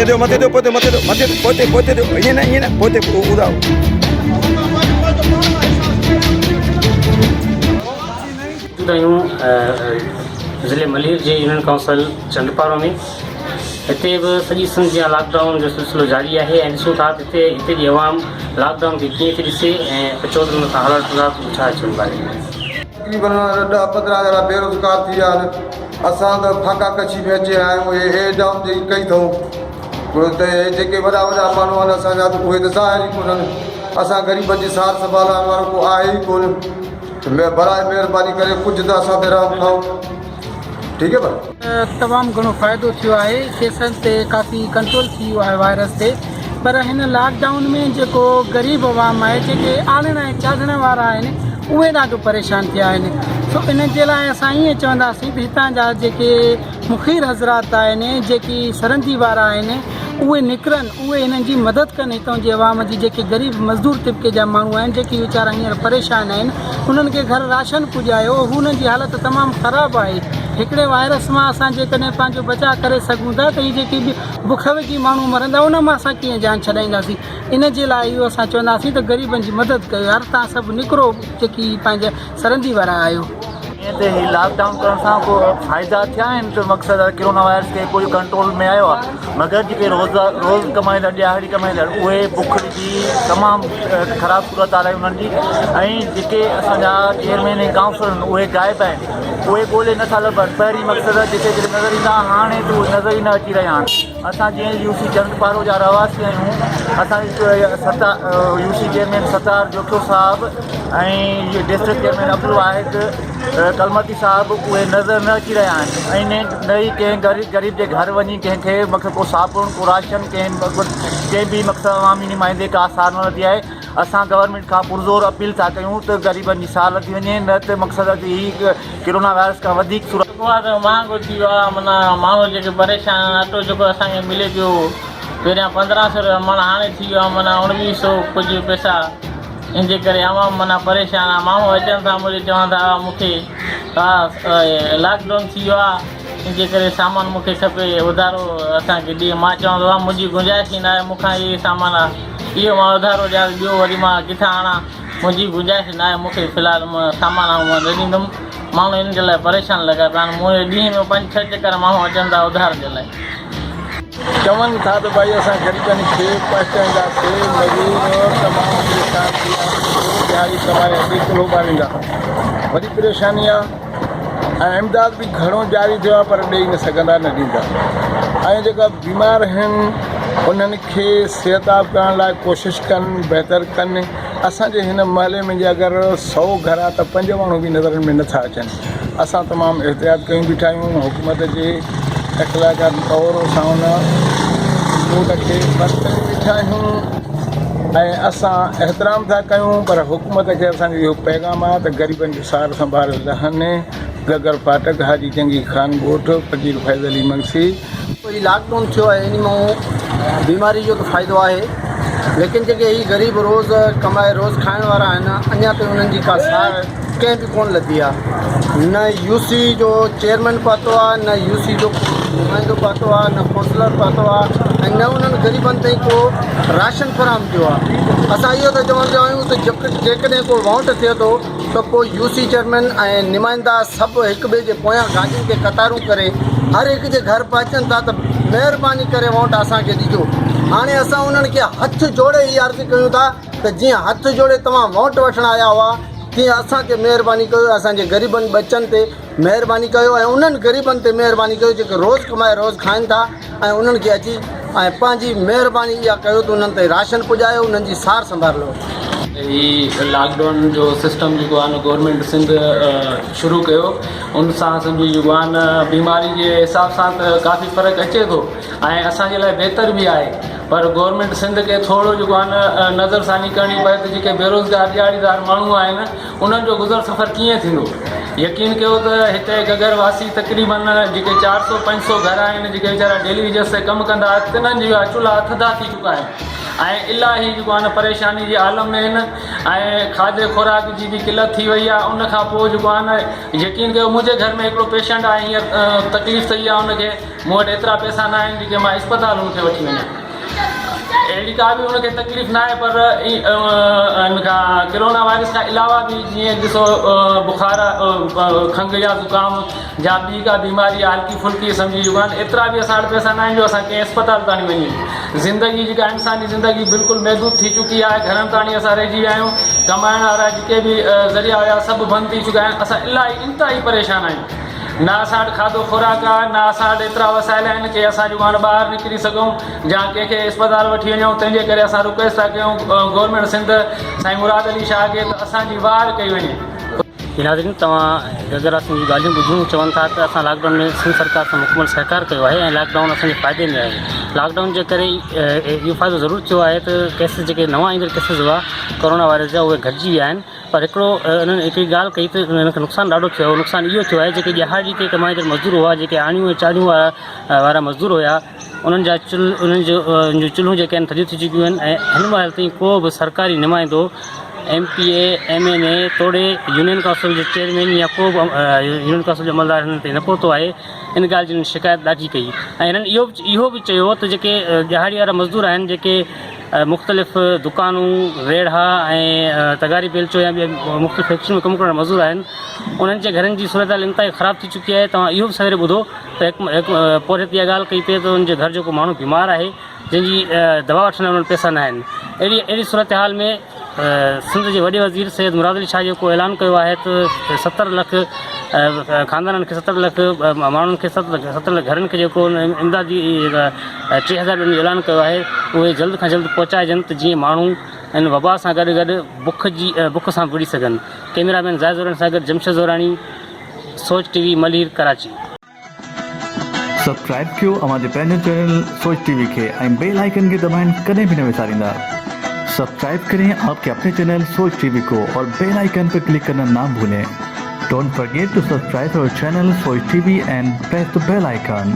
दो मथे दो पोते मथे दो मथे पोते पोते दो ये ना पोते उड़ाओ ज़िले मलीर जे यूनियन काउंसिल चंदपारो में हिते बि सॼी सिंध जा लॉकडाउन जो सिलसिलो जारी आहे ऐं ॾिसूं था हिते जी अवाम लॉकडाउन खे कीअं थी ॾिसे ऐं अचोदनि सां हालत छा अचनि बारे में तक़रीबन 10-15 ॼणा बेरोज़गार थी विया आहिनि। असां त फाका कच्छी में अची रहिया आहियूं। हे जाम जेकी कई अथऊं त जेके वॾा वॾा माण्हू आहिनि असांजा त उहे त ज़ाहिर ई कोन्हनि। असां ग़रीबनि जी सार संभालण वारो को आहे ई कोन। बराए महिरबानी करे कुझु त असां ते रहम खाओ। ठीक है भाई तमामु घणो फ़ाइदो थियो आहे। केसनि ते काफ़ी कंट्रोल थी वियो आहे वायरस ते। पर हिन लॉकडाउन में जेको ग़रीब अवाम आहे जेके आलण ऐं चाढ़ण वारा आहिनि उहे ॾाढो परेशान थिया आहिनि। सो इन जे लाइ असां ईअं चवंदासीं त हितां जा जेके मुखीर हज़रात आहिनि जेकी सरहदी वारा आहिनि उहे निकिरनि उहे हिननि जी मदद कनि। हितां जे अवाम जी जेके ग़रीब मज़दूर तबिके जा माण्हू आहिनि जेके वीचारा हींअर परेशान आहिनि उन्हनि खे घर राशन पुॼायो। हुननि जी हालत तमामु ख़राबु आहे। हिकिड़े वायरस मां असां जेकॾहिं पंहिंजो बचाव करे सघूं था त हीअ जेकी बुख विझी माण्हू मरंदा उन मां असां कीअं जान छॾाईंदासीं। इन जे लाइ इहो असां चवंदासीं त ग़रीबनि जी मदद कयो। हर तव्हां सभु निकिरो जेकी पंहिंजा सरहदी वारा आहियो। ईअं त हीउ लॉकडाउन करण सां को फ़ाइदा थिया आहिनि त मक़सदु आहे कोरोना वायरस खे कोई कंट्रोल में आयो आहे। मगर जेके रोज़ कमाईंदा ॾियारी कमाईंदा उहे बुख जी तमामु ख़राबु सूरत हाल आहे उन्हनि जी। ऐं जेके असांजा चेयरमैन ऐं काउंसलर आहिनि उहे गाइब आहिनि। उहे ॻोल्हे नथा लभनि। पहिरीं मक़सदु आहे जेके नज़र ईंदा हाणे त उहे नज़र ई न अची रहिया आहिनि। असां जीअं यूसी चंदपारो जा रहवासी आहियूं। असांजे यूसी चेयरमैन सतार जोखियो साहिबु ऐं डिस्ट्रिक्ट चेयरमैन अब्दुल वाहिद कलमती साहिबु उहे नज़र न अची रहिया आहिनि। ऐं नई कंहिं ग़रीब जे घर वञी कंहिंखे मक़सदु को साबुण को राशन कंहिं बि मक़सदु अवामी नुमाइंदे का सार न लधी आहे। असां गवर्नमेंट खां पुरज़ोर अपील था कयूं त ग़रीबनि जी सार लथी वञे न त मक़सदु आहे त हीअ कोरोना वायरस खां वधीक सूरत महांगो थी वियो आहे। माना माण्हू जेके परेशान आहिनि अटो जेको असांखे मिले पियो पहिरियां 1500 रुपया माना हाणे थी वियो आहे माना 1900 कुझु पैसा। इन जे करे आवाम माना परेशान आहे। माण्हू अचनि था मुंहिंजे चवनि था मूंखे लॉकडाउन थी वियो आहे इन जे करे सामान मूंखे खपे उधारो असांखे ॾिए। मां चवंदो आहे मुंहिंजी गुंजाइश ई न आहे मूंखां इहे सामान आहे इहो मां उधारो ॾियां ॿियो वरी मां किथां आणा। मुंहिंजी गुंजाइश न आहे मूंखे फ़िलहालु सामान मां न ॾींदुमि। माण्हू इन जे लाइ परेशान लॻा पिया आहिनि। मुंहिंजे ॾींहं में 5-6 चकर माण्हू अचनि था उधार जे लाइ। चवनि था त भई असां ग़रीबनि खे पहुचाईंदासीं। मज़दूर तमामु परेशान थी विया ॾियारी कमाए 2 किलो ॿारींदा वरी परेशानी आहे। ऐं इमदाद बि घणो जारी थियो आहे पर ॾेई न सघंदा न ॾींदा। ऐं जेका बीमार आहिनि उन्हनि खे सिहताब करण लाइ कोशिशि कनि बहितर कनि। असांजे हिन महले में जे अगरि 100 घर आहे त 5 माण्हू बि नज़रनि में नथा अचनि। असां तमामु एहतियात कयूं बीठा आहियूं। हुकूमत जे इख़्तिलाफ़ तौर सां उन मूड खे बरतरे बीठा आहियूं ऐं असां एहतराम था कयूं। पर हुकूमत खे असांजो इहो पैगाम आहे त ग़रीबनि जो सार संभाल रहनि। गगर फाटक हाजी जंगी खान ॻोठ फकीर फैज़ अली मंगसी। कोई लॉकडाउन थियो आहे इन मां बीमारी जो त फ़ाइदो आहे लेकिन जेके ही ग़रीब रोज़ कमाए रोज़ खाइण वारा आहिनि अञा ताईं उन्हनि जी का सार कंहिं बि कोन लधी आहे। न यूसी जो चेयरमैन पातो आहे न यूसी जो नुमाइंदो पातो आहे न काउंसलर पातो आहे ऐं न उन्हनि ग़रीबनि ताईं को राशन फ़राहम थियो आहे। असां इहो त चवंदा आहियूं त जेकॾहिं को वाउंट थिए थो त पोइ यूसी चेयरमैन ऐं नुमाइंदा सभु हिक ॿिए जे पोयां गाॾियुनि खे कतारूं करे हर हिक जे घर पहुचनि था त महिरबानी करे वाउंट असांखे ॾिजो। हाणे असां उन्हनि खे हथ जोड़े ई अर्ज़ु कयूं था त जीअं हथ जोड़े तव्हां वाउंट वठणु आया हुआ तीअं असांखे महिरबानी कयो असांजे ग़रीबनि बचनि ते महिरबानी कयो ऐं उन्हनि ग़रीबनि ते महिरबानी कयो जेके रोज़ कमाए रोज़ खाइनि था ऐं उन्हनि खे अची ऐं पंहिंजी महिरबानी इहा कयो त उन्हनि ते राशन पुॼायो उन्हनि जी सार संभालो। ही लॉकडाउन जो सिस्टम जेको आहे न गवर्नमेंट सिंध शुरू कयो उन सां सम्झी जेको आहे न बीमारी जे हिसाब सां त काफ़ी फ़र्क़ु अचे थो ऐं असांजे लाइ बहितर बि आहे। पर गवर्नमेंट सिंध खे थोरो जेको आहे न नज़रसानी करणी पए त जेके बेरोज़गार ॾियारीदार माण्हू आहिनि उन्हनि जो गुज़र सफ़र कीअं थींदो। यकीन कयो त हिते गगरवासी तक़रीबन जेके 400-500 घर आहिनि जेके वीचारा डेली वेजेस ते कमु कंदा तिन्हनि जा चुल्हा थधा थी चुका आहिनि। ऐं इलाही जेको आहे न परेशानी जे आलम में आहिनि ऐं खाधे खुराक जी बि किलत थी वई आहे। उन खां पोइ जेको आहे न यकीन कयो मुंहिंजे घर में हिकिड़ो पेशेंट आहे, हींअर तकलीफ़ थी आहे उनखे, मूं वटि एतिरा पैसा न आहिनि जेके मां इस्पताल उनखे वठी वञा। अहिड़ी का बि उनखे तकलीफ़ न आहे, पर इन खां कोरोना वायरस खां अलावा बि जीअं ॾिसो बुखार खंघि या ज़ुकाम या ॿी का बीमारी आहे हल्की फुल्की सम्झी जेको आहे एतिरा बि असां वटि पैसा न आहिनि जो असां कंहिं अस्पताल ताणी वञूं। ज़िंदगी जेका इंसानी ज़िंदगी बिल्कुलु महदूद थी चुकी आहे। घरनि ताणी असां रहिजी विया आहियूं। कमाइण वारा जेके बि ज़रिया हुया सभु बंदि थी चुका आहिनि। असां इलाही इंतिहाई परेशान आहियूं। न असां वटि खाधो खुराक आहे, न असां वटि एतिरा वसाइल आहिनि की असां जेको आहे ॿाहिरि निकिरी सघूं या कंहिंखे अस्पताल वठी वञूं। तंहिंजे करे असां रिक्वेस्ट था कयूं गवर्नमेंट सिंध साईं मुराद अली शाह खे त असांजी वार कई वञे। नाज़रीन, तव्हां अगरि असांजी ॻाल्हियूं ॿुधियूं चवनि था त असां लॉकडाउन में सिंध सरकार सां मुकमल सहकार कयो आहे ऐं लॉकडाउन असांजे फ़ाइदे में आहे। लॉकडाउन जे करे इहो फ़ाइदो ज़रूरु थियो आहे त केसिस जेके नवां ईंदड़ केसिस हुआ कोरोना वायरस जा उहे घटिजी विया आहिनि। पर हिकिड़ो उन्हनि हिकिड़ी ॻाल्हि कई त हिनखे नुक़सानु ॾाढो थियो आहे। नुक़सानु इहो थियो आहे जेके ॾियारी ते कमाईंदड़ मज़दूर हुआ, जेके आणियूं ऐं चाढ़ियूं वारा मज़दूर हुआ, उन्हनि जा उन्हनि जो चुल्हूं जेके आहिनि थधियूं थी चुकियूं आहिनि ऐं हिन महिल ताईं को बि सरकारी नुमाइंदो MPA MNA तोड़े यूनियन काउंसिल जे चेयरमैन या को बि यूनियन काउंसिल जो अमलदार हिननि ते न पहुतो आहे। इन ॻाल्हि जी शिकायत ॾाढी कई ऐं हिननि इहो बि चयो त जेके ॾियारी वारा मज़दूर आहिनि, जेके मुख़्तलिफ़ दुकानूं रेढ़ा ऐं तगारी बेलचो या ॿिया मुख़्तलिफ़ फैक्ट्रियूं में कमु करण वारा मज़दूर आहिनि, उन्हनि जे घरनि जी सूरत हाल इंतिहाई ख़राबु थी चुकी आहे। तव्हां इहो बि सवेरे ॿुधो त हिकु पोइ इहा ॻाल्हि कई पई त उनजे घर जेको माण्हू बीमार आहे जंहिंजी दवा वठण लाइ उन्हनि पैसा न आहिनि। अहिड़ी सूरत हाल में सिंध जे वॾे वज़ीर सैयद मुराद अली शाह जेको ऐलान कयो आहे त 70 लख ख़ानदाननि खे 70 लख माण्हुनि खे 70 लख घरनि खे जेको इमदादी 3000 जो ऐलान कयो आहे उहे जल्द खां जल्द पहुचाइजनि त जीअं माण्हू इन वबा सां गॾु गॾु बुख सां बुड़ी सघनि। कैमरामैन ज़ाहिद ज़ोरानी सां गॾु जमशेद ज़ोरानी, सोच TV मलीर, कराची। सब्सक्राइब कयो हमारे पैनल चैनल सोच TV के बेल आइकन के दबाएं कदें भी न विसारिंदा। सब्सक्राइब करें आपके अपने चैनल सोच TV को और बेल आइकन पर क्लिक करना ना भूलें। Don't forget to subscribe our channel Soch TV and press the bell icon.